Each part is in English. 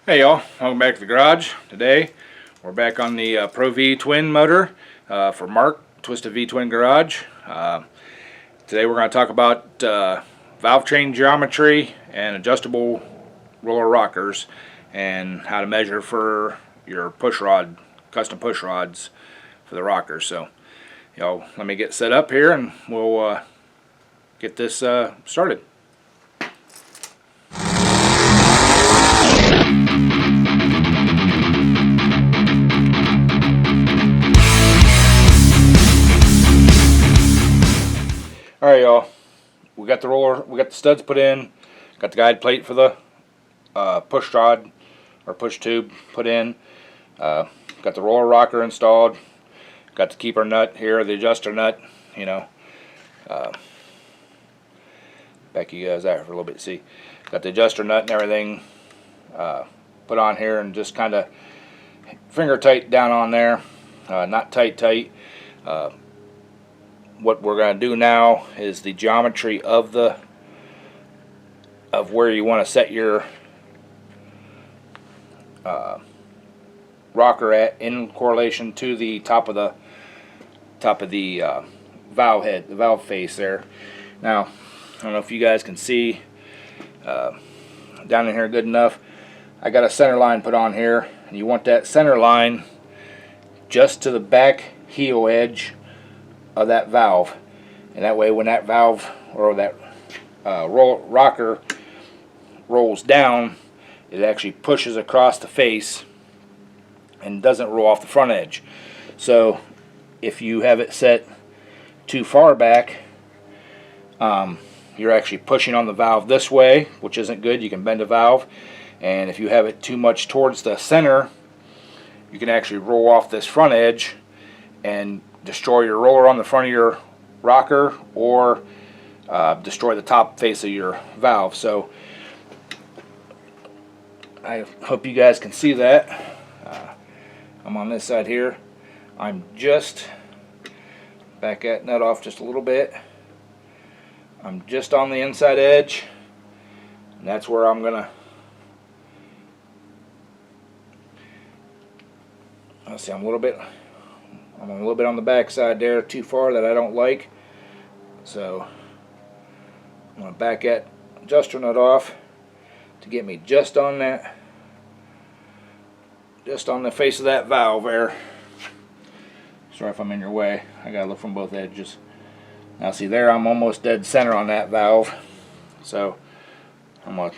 Hey y'all, welcome back to the garage. Today we're back on the Pro V twin motor for Mark, Twisted V Twin Garage. Today we're going to talk about valve train geometry and adjustable roller rockers and how to measure for your push rod, custom push rods for the rockers. So, let me get set up here and we'll get this started. Alright y'all, we got the studs put in, got the guide plate for the push rod or push tube put in, got the roller rocker installed, got the keeper nut here, the adjuster nut, back you guys out for a little bit, see, got the adjuster nut and everything put on here and just kind of finger tight down on there, not tight. What we're going to do now is the geometry of where you want to set your rocker at in correlation to the top of the valve head, the valve face there. Now, I don't know if you guys can see down in here good enough. I got a center line put on here, and you want that center line just to the back heel edge of that valve, and that way when that valve or that rocker rolls down, it actually pushes across the face and doesn't roll off the front edge. So if you have it set too far back, you're actually pushing on the valve this way, which isn't good. You can bend the valve, and if you have it too much towards the center, you can actually roll off this front edge and destroy your roller on the front of your rocker, or destroy the top face of your valve. So I hope you guys can see that. I'm on this side here. I'm just back that nut off just a little bit. I'm just on the inside edge, and that's where I'm gonna, let's see, I'm a little bit on the back side there, too far, that I don't like. So I'm going to back that adjuster nut off to get me just on the face of that valve there. Sorry if I'm in your way. I got to look from both edges. Now see there, I'm almost dead center on that valve. So I'm going to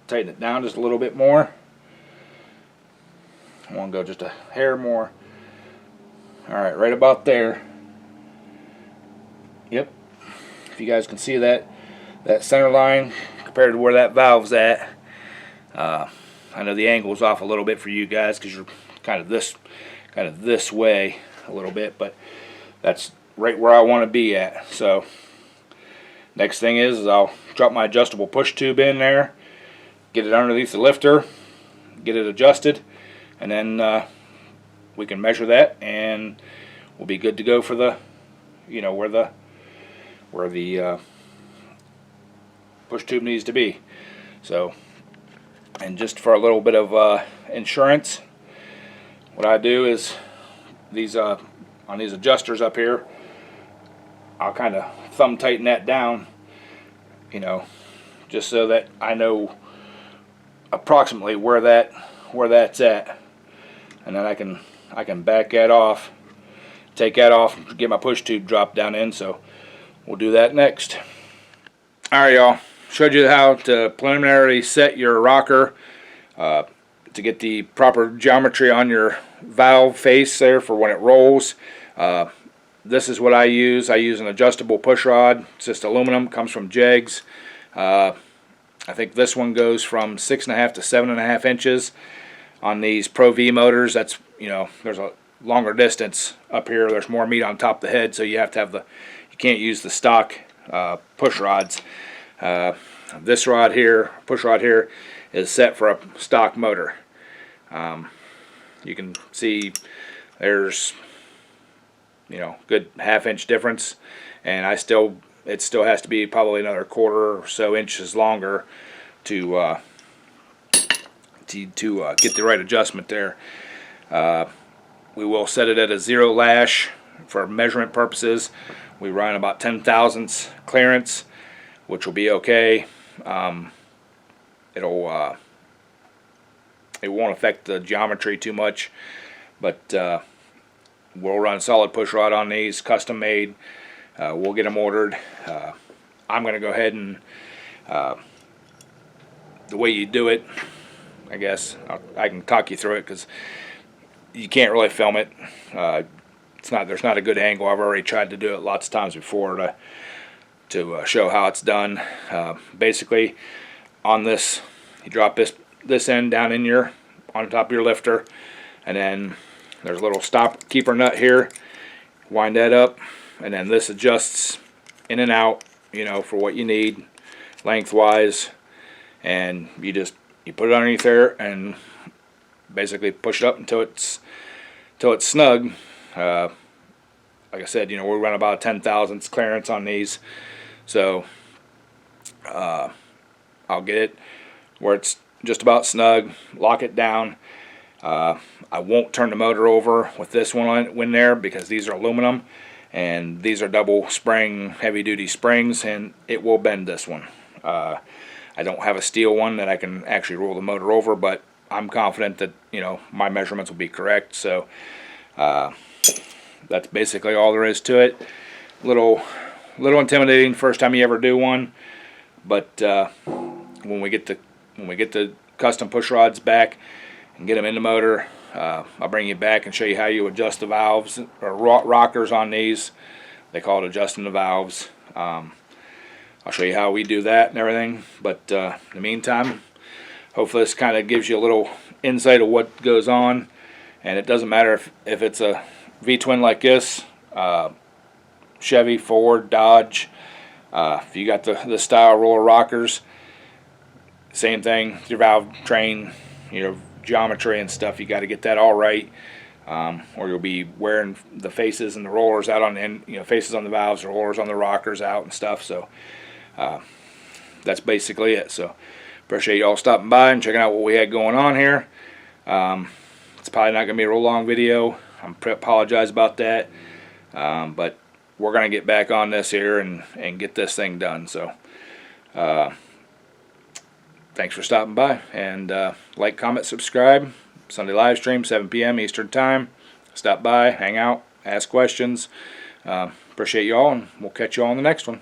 tighten it down just a little bit more. I want to go just a hair more. Alright, right about there. Yep. If you guys can see that center line compared to where that valve's at. I know the angle's off a little bit for you guys because you're kind of this way a little bit, but that's right where I want to be at. So next thing is I'll drop my adjustable push tube in there, get it underneath the lifter, get it adjusted, and then we can measure that, and we'll be good to go for the, where the push tube needs to be. So, and just for a little bit of insurance, what I do is these on these adjusters up here, I'll kind of thumb tighten that down, just so that I know approximately where that's at, and then I can back that off, take that off, and get my push tube dropped down in. So we'll do that next. Alright y'all, showed you how to preliminarily set your rocker to get the proper geometry on your valve face there for when it rolls. This is what I use. I use an adjustable push rod. It's just aluminum, comes from Jegs. I think this one goes from 6.5 to 7.5 inches. On these Pro V motors, that's, there's a longer distance up here. There's more meat on top of the head, so you have to have you can't use the stock push rods. This rod here, push rod here, is set for a stock motor. You can see there's, good half-inch difference, and it still has to be probably another quarter or so inches longer to to get the right adjustment there. We will set it at a 0 lash for measurement purposes. We run about 10 thousandths clearance, which will be okay. It won't affect the geometry too much, but we'll run solid push rod on these, custom made. We'll get them ordered. I'm going to go ahead and the way you do it, I guess I can talk you through it because you can't really film it. There's not a good angle. I've already tried to do it lots of times before to show how it's done. Basically, on this, you drop this end down on top of your lifter, and then there's a little stop keeper nut here. Wind that up, and then this adjusts in and out, for what you need lengthwise, and you put it underneath there and basically push it up until it's snug. Like I said, we run about 10 thousandths clearance on these, so I'll get it where it's just about snug, lock it down. I won't turn the motor over with this one in there because these are aluminum and these are double spring heavy duty springs, and it will bend this one. I don't have a steel one that I can actually roll the motor over, but I'm confident that my measurements will be correct. So that's basically all there is to it. Little intimidating first time you ever do one, but when we get the custom push rods back and get them in the motor, I'll bring you back and show you how you adjust the valves or rockers on these. They call it adjusting the valves. I'll show you how we do that and everything, but in the meantime, hopefully this kind of gives you a little insight of what goes on. And it doesn't matter if it's a V-twin like this, Chevy, Ford, Dodge, if you got the style roller rockers, same thing, your valve train, your geometry and stuff, you got to get that all right, or you'll be wearing the faces and the rollers out on the end, faces on the valves, rollers on the rockers out and stuff. So that's basically it. So appreciate you all stopping by and checking out what we had going on here. It's probably not going to be a real long video. I apologize about that, but we're going to get back on this here and get this thing done. So thanks for stopping by, and like, comment, subscribe. Sunday live stream, 7 p.m. Eastern Time. Stop by, hang out, ask questions. Appreciate you all, and we'll catch you all on the next one.